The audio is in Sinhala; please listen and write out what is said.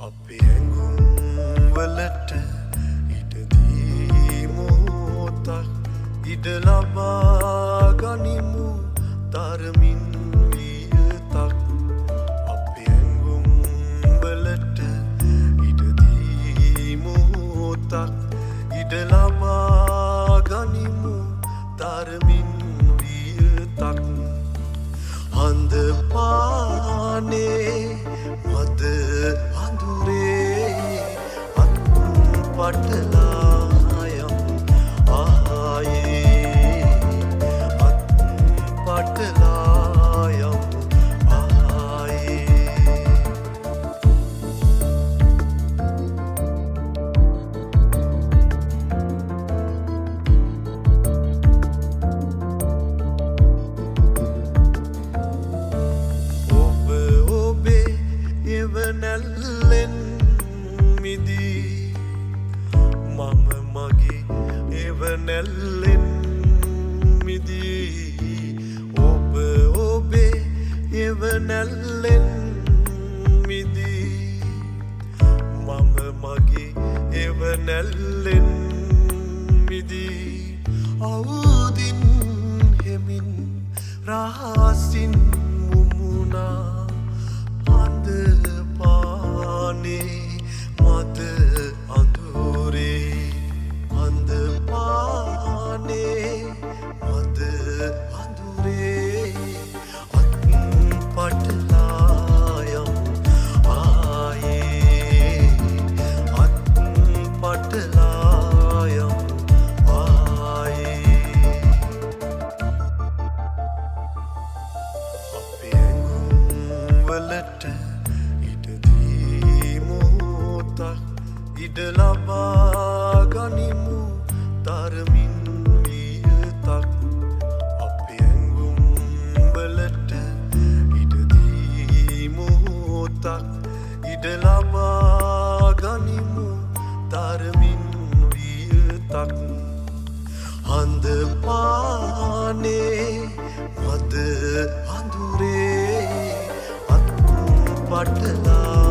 අපේ ඇඟුම් වලට ඉඩදී මොහොතක් ඉඩ ලබා ගනිමු තරමින් වියතක්. අපේ ඇඟුම් වලට ඉඩදී මොහොතක් ඉඩ ලබා ගනිමු තරමින් වියතක්. හඳ පානේ මද අඳුරේ අත් පටලායම් ආයේ අත් පටලායම් ආයේ. එවනැල්ලෙන් මිදී මම මගේ එවනැල්ලෙන් මිදී ඔබ ඔබේ එවනැල්ලෙන් මිදී මම මගේ එවනැල්ලෙන් මිදී. අවුදින් හෙමින් රහසින් මුමුණා හඳ පානේ මද අඳුරේ හඳ පානේ මද අඳුරේ අත් පටලායම් ආයේ අත් පටලායම් ආයේ. අපේ ඇඟුම් වලට ඉඩ ලබා ගනිමු තරමින් වියතක්. අපේ ඇඟුම් වලට ඉඩදී මොහොතක් ඉඩ ලබා ගනිමු තරමින් වියතක්. හඳ පානේ මද අඳුරේ අත් පටලා